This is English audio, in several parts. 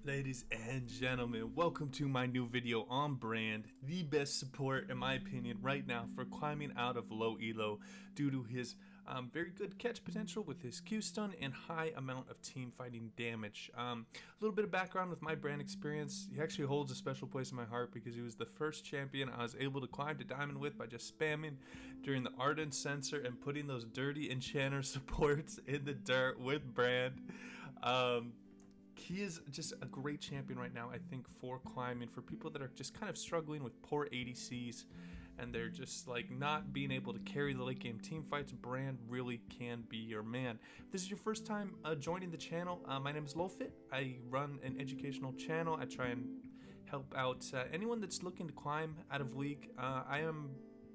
Ladies and gentlemen, welcome to my new video on Brand, the best support in my opinion right now for climbing out of low elo due to his very good catch potential with his Q stun and high amount of team fighting damage. A little bit of background with my Brand experience. He actually holds a special place in my heart because he was the first champion I was able to climb to diamond with by just spamming during the Ardent Sensor and putting those dirty enchanter supports in the dirt with Brand. He is just a great champion right now, I think, for climbing, for people that are just kind of struggling with poor ADCs and they're just like not being able to carry the late game team fights. Brand really can be your man. If this is your first time joining the channel, my name is Lowfit. I run an educational channel. I try and help out anyone that's looking to climb out of league. I am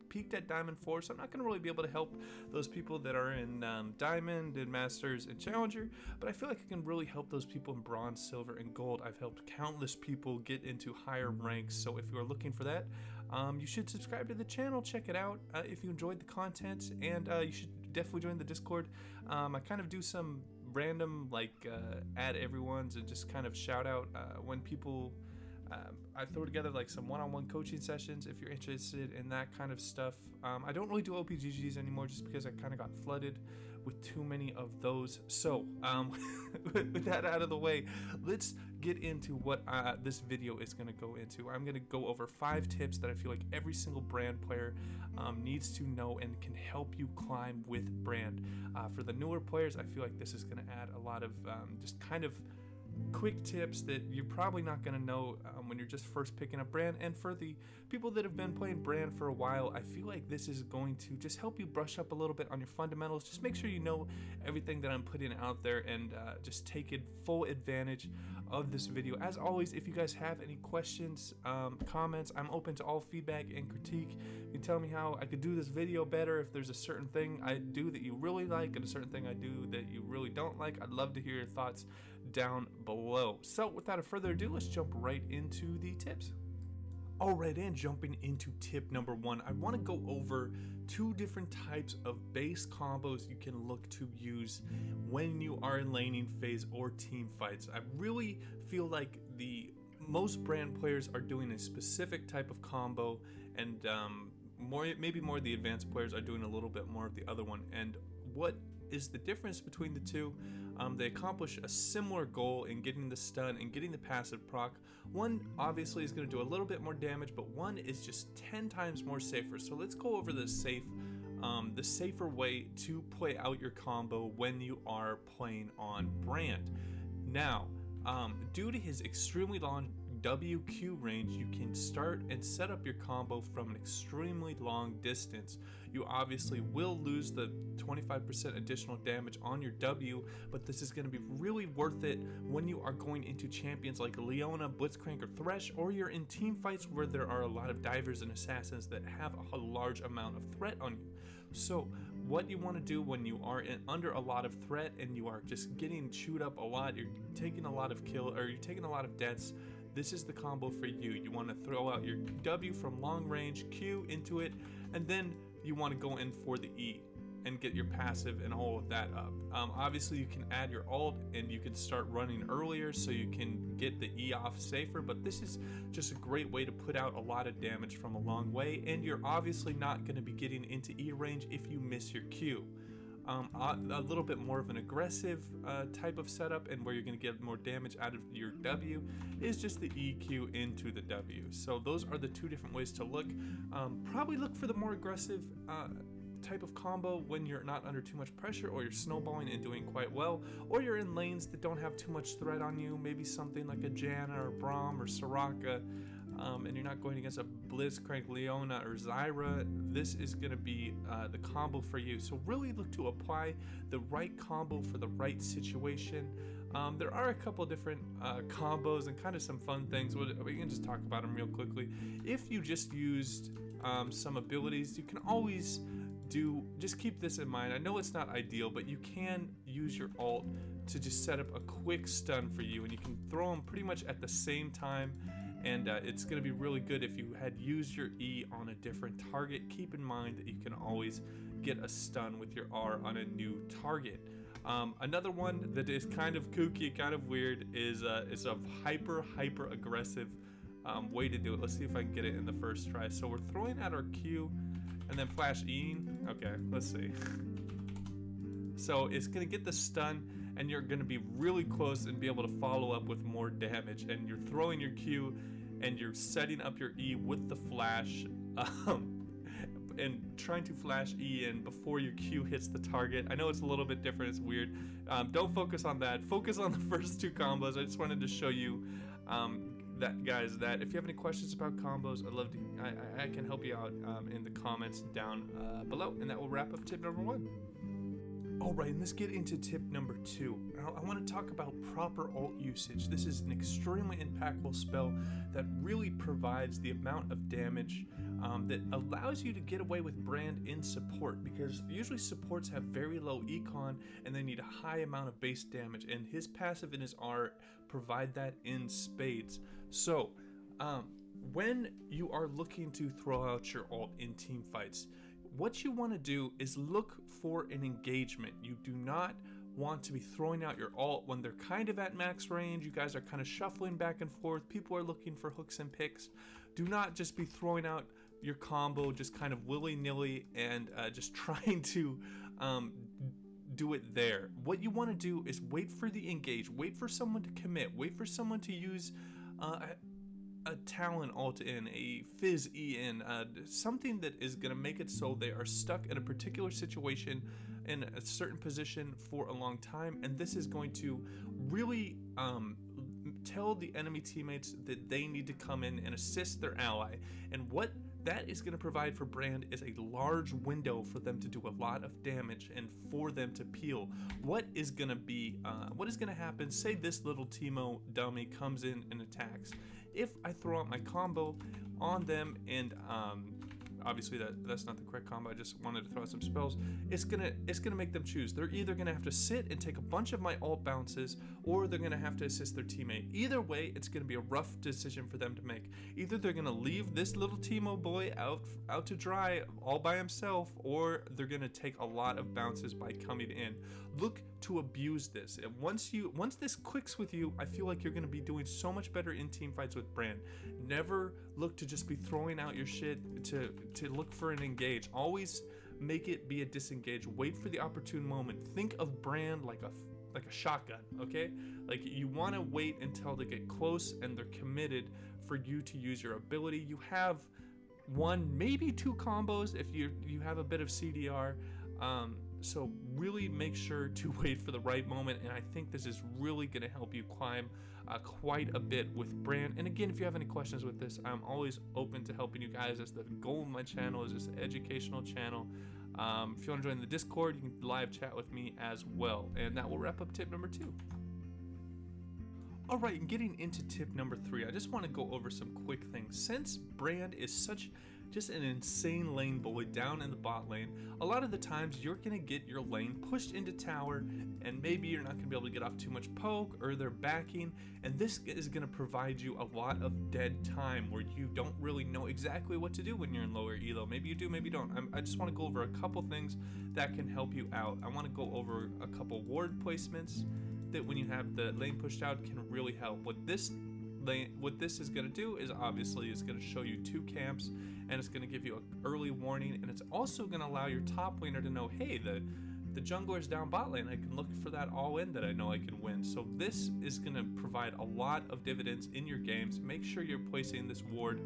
peaked at Diamond 4, so I'm not going to really be able to help those people that are in Diamond and Masters and Challenger, but I feel like I can really help those people in Bronze, Silver, and Gold. I've helped countless people get into higher ranks, so if you are looking for that, you should subscribe to the channel, check it out if you enjoyed the content, and you should definitely join the Discord. I kind of do some random, like, add everyone's and just kind of shout out when people... I throw together like some one-on-one coaching sessions if you're interested in that kind of stuff. I don't really do OPGGs anymore just because I kind of got flooded with too many of those. So with that out of the way, let's get into what this video is going to go into. I'm going to go over 5 tips that I feel like every single Brand player needs to know and can help you climb with Brand. For the newer players, I feel like this is going to add a lot of just kind of quick tips that you're probably not going to know when you're just first picking up Brand. And for the people that have been playing Brand for a while, I feel like this is going to just help you brush up a little bit on your fundamentals. Just make sure you know everything that I'm putting out there and just take full advantage of this video. As always, if you guys have any questions, comments, I'm open to all feedback and critique. You can tell me how I could do this video better. If there's a certain thing I do that you really like and a certain thing I do that you really don't like, I'd love to hear your thoughts down below. So without further ado, let's jump right into the tips. Alright, and jumping into tip number 1, I want to go over 2 different types of base combos you can look to use when you are in laning phase or team fights. I really feel like most Brand players are doing a specific type of combo, and maybe more of the advanced players are doing a little bit more of the other one. And what is the difference between the two? They accomplish a similar goal in getting the stun and getting the passive proc. One obviously is going to do a little bit more damage, but one is just 10 times more safer. So let's go over the safer way to play out your combo when you are playing on Brand. Now, due to his extremely long WQ range, you can start and set up your combo from an extremely long distance. You obviously will lose the 25% additional damage on your W, but this is going to be really worth it when you are going into champions like Leona, Blitzcrank, or Thresh, or you're in team fights where there are a lot of divers and assassins that have a large amount of threat on you. So what you want to do when you are under a lot of threat and you are just getting chewed up a lot, you're taking a lot of you're taking a lot of deaths, this is the combo for you. You want to throw out your W from long range, Q into it, and then you want to go in for the E and get your passive and all of that up. Obviously you can add your ult and you can start running earlier so you can get the E off safer, but this is just a great way to put out a lot of damage from a long way, and you're obviously not going to be getting into E range if you miss your Q. A little bit more of an aggressive type of setup, and where you're going to get more damage out of your W is just the EQ into the W. So those are the 2 different ways to look. Probably look for the more aggressive type of combo when you're not under too much pressure, or you're snowballing and doing quite well, or you're in lanes that don't have too much threat on you, maybe something like a Janna or Braum or Soraka, and you're not going against a Blitzcrank, Leona, or Zyra. This is going to be the combo for you. So really look to apply the right combo for the right situation. There are a couple different combos and kind of some fun things. We can just talk about them real quickly. If you just used some abilities, you can always just keep this in mind. I know it's not ideal, but you can use your ult to just set up a quick stun for you, and you can throw them pretty much at the same time, and it's going to be really good if you had used your E on a different target. Keep in mind that you can always get a stun with your R on a new target. Another one that is kind of kooky, kind of weird, is a hyper aggressive way to do it. Let's see if I can get it in the first try. So we're throwing out our Q and then flash E-ing. Okay, let's see. So it's gonna get the stun, and you're gonna be really close and be able to follow up with more damage. And you're throwing your Q, and you're setting up your E with the flash, and trying to flash E in before your Q hits the target. I know it's a little bit different, it's weird. Don't focus on that. Focus on the first two combos. I just wanted to show you that, guys, that if you have any questions about combos, I'd love to, I can help you out in the comments down below. And that will wrap up tip number 1. Alright, and let's get into tip number 2. I want to talk about proper ult usage. This is an extremely impactful spell that really provides the amount of damage that allows you to get away with Brand in support, because usually supports have very low econ and they need a high amount of base damage, and his passive and his R provide that in spades. So when you are looking to throw out your ult in team fights, what you want to do is look for an engagement. You do not want to be throwing out your ult when they're kind of at max range. You guys are kind of shuffling back and forth. People are looking for hooks and picks. Do not just be throwing out your combo just kind of willy-nilly and just trying to do it there. What you want to do is wait for the engage, wait for someone to commit, wait for someone to use a Talon ult in, a Fizz E in, something that is going to make it so they are stuck in a particular situation in a certain position for a long time, and this is going to really tell the enemy teammates that they need to come in and assist their ally. And what that is going to provide for Brand is a large window for them to do a lot of damage and for them to peel. What is going to happen? Say this little Teemo dummy comes in and attacks. If I throw out my combo on them, and obviously that's not the correct combo, I just wanted to throw out some spells, it's gonna make them choose. They're either gonna have to sit and take a bunch of my ult bounces, or they're gonna have to assist their teammate. Either way, it's gonna be a rough decision for them to make. Either they're gonna leave this little Teemo boy out to dry all by himself, or they're gonna take a lot of bounces by coming in. Look to abuse this. And once this clicks with you, I feel like you're gonna be doing so much better in team fights with Brand. Never look to just be throwing out your shit to look for an engage. Always make it be a disengage. Wait for the opportune moment. Think of Brand like a shotgun, okay? Like, you want to wait until they get close and they're committed for you to use your ability. You have one, maybe two combos if you have a bit of CDR. So really make sure to wait for the right moment, and I think this is really going to help you climb quite a bit with Brand. And again, if you have any questions with this, I'm always open to helping you guys, as the goal of my channel is just an educational channel. If you want to join the Discord, you can live chat with me as well. And that will wrap up tip number 2. Alright, and getting into tip number 3, I just want to go over some quick things. Since Brand is just an insane lane bully down in the bot lane, a lot of the times you're going to get your lane pushed into tower, and maybe you're not going to be able to get off too much poke, or they're backing, and this is going to provide you a lot of dead time where you don't really know exactly what to do when you're in lower elo. Maybe you do, maybe you don't. I just want to go over a couple things that can help you out. I want to go over a couple ward placements that, when you have the lane pushed out, can really help. What this is going to do is, obviously, it's going to show you 2 camps, and it's going to give you an early warning, and it's also going to allow your top laner to know, hey, the jungler is down bot lane. I can look for that all in that I know I can win. So this is going to provide a lot of dividends in your games. Make sure you're placing this ward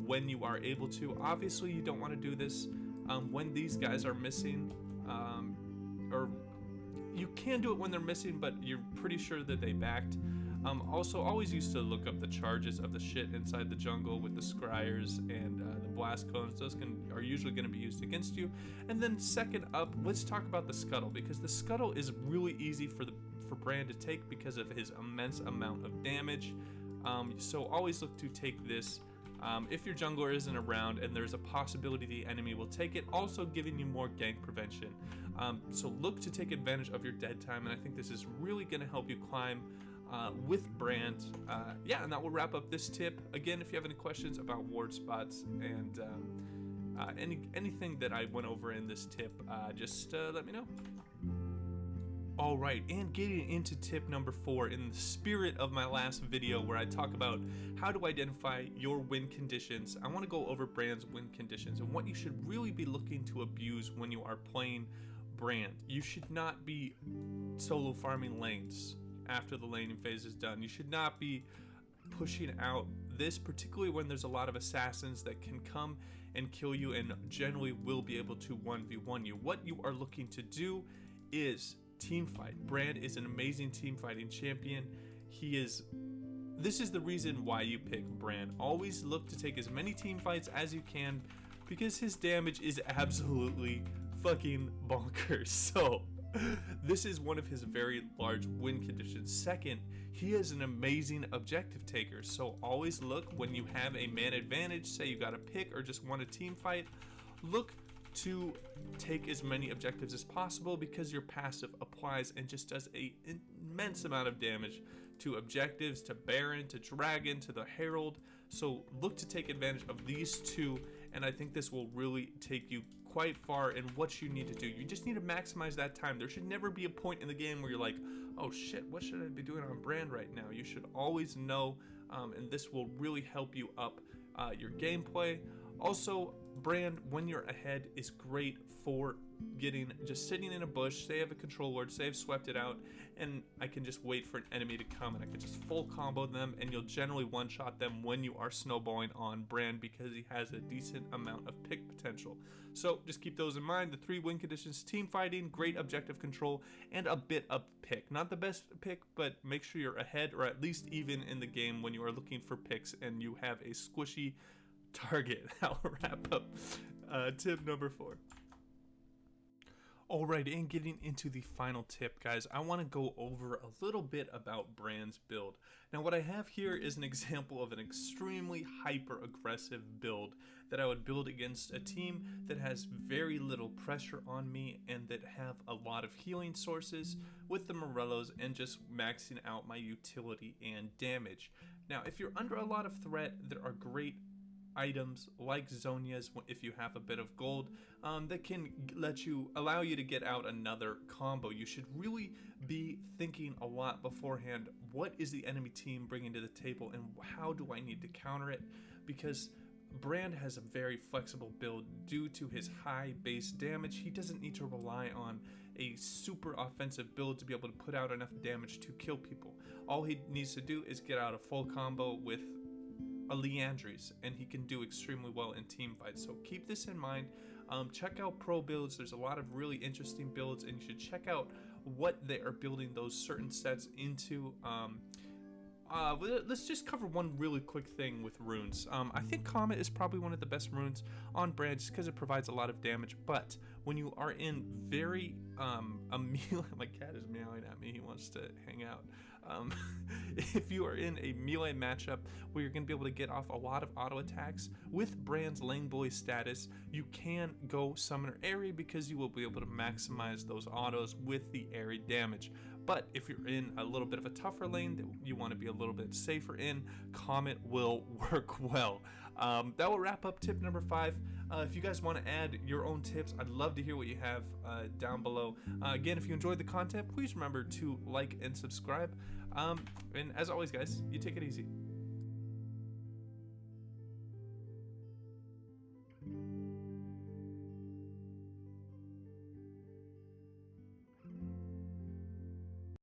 when you are able to. Obviously, you don't want to do this when these guys are missing, or you can do it when they're missing, but you're pretty sure that they backed. Also, always used to look up the charges of the shit inside the jungle with the scryers and the blast cones. Those are usually going to be used against you. And then second up, let's talk about the scuttle, because the scuttle is really easy for Brand to take because of his immense amount of damage. So always look to take this if your jungler isn't around, and there's a possibility the enemy will take it, also giving you more gank prevention. So look to take advantage of your dead time, and I think this is really going to help you climb with Brand. Yeah, and that will wrap up this tip. Again, if you have any questions about ward spots and anything that I went over in this tip, just let me know. All right, and getting into tip number 4 in the spirit of my last video where I talk about how to identify your win conditions, I want to go over Brand's win conditions and what you should really be looking to abuse when you are playing Brand. You should not be solo farming lanes after the laning phase is done. You should not be pushing out this, particularly when there's a lot of assassins that can come and kill you and generally will be able to 1v1 you. What you are looking to do is team fight. Brand is an amazing team fighting champion. This is the reason why you pick Brand. Always look to take as many team fights as you can because his damage is absolutely fucking bonkers. So this is one of his very large win conditions. Second, he is an amazing objective taker. So always look when you have a man advantage, say you got a pick or just want a team fight, look to take as many objectives as possible because your passive applies and just does an immense amount of damage to objectives, to Baron, to Dragon, to the Herald. So look to take advantage of these two, and I think this will really take you quite far in what you need to do. You just need to maximize that time. There should never be a point in the game where you're like, oh shit, what should I be doing on Brand right now? You should always know, and this will really help you up your gameplay. Also, Brand, when you're ahead, is great for just sitting in a bush, say I have a control ward, say I've swept it out, and I can just wait for an enemy to come and I can just full combo them, and you'll generally one-shot them when you are snowballing on Brand because he has a decent amount of pick potential. So just keep those in mind. The 3 win conditions: team fighting, great objective control, and a bit of pick. Not the best pick, but make sure you're ahead or at least even in the game when you are looking for picks and you have a squishy target. I'll wrap up tip number 4. Alright, and getting into the final tip, guys, I want to go over a little bit about Brand's build. Now, what I have here is an example of an extremely hyper-aggressive build that I would build against a team that has very little pressure on me and that have a lot of healing sources with the Morellos and just maxing out my utility and damage. Now, if you're under a lot of threat, there are great items like Zonia's if you have a bit of gold that can allow you to get out another combo. You should really be thinking a lot beforehand, what is the enemy team bringing to the table and how do I need to counter it, because Brand has a very flexible build due to his high base damage. He doesn't need to rely on a super offensive build to be able to put out enough damage to kill people. All he needs to do is get out a full combo with a Leandries, and he can do extremely well in team fights. So keep this in mind. Check out pro builds. There's a lot of really interesting builds, and you should check out what they are building those certain sets into. Let's just cover one really quick thing with runes. I think Comet is probably one of the best runes on Brand just because it provides a lot of damage, but when you are in very a melee, my cat is meowing at me, he wants to hang out. If you are in a melee matchup where you're going to be able to get off a lot of auto attacks with Brand's Lane Boy status, you can go Summoner Airy because you will be able to maximize those autos with the Airy damage. But if you're in a little bit of a tougher lane that you want to be a little bit safer in, Comet will work well. That will wrap up tip number 5. If you guys want to add your own tips, I'd love to hear what you have down below. Again, if you enjoyed the content, please remember to like and subscribe. And as always, guys, you take it easy.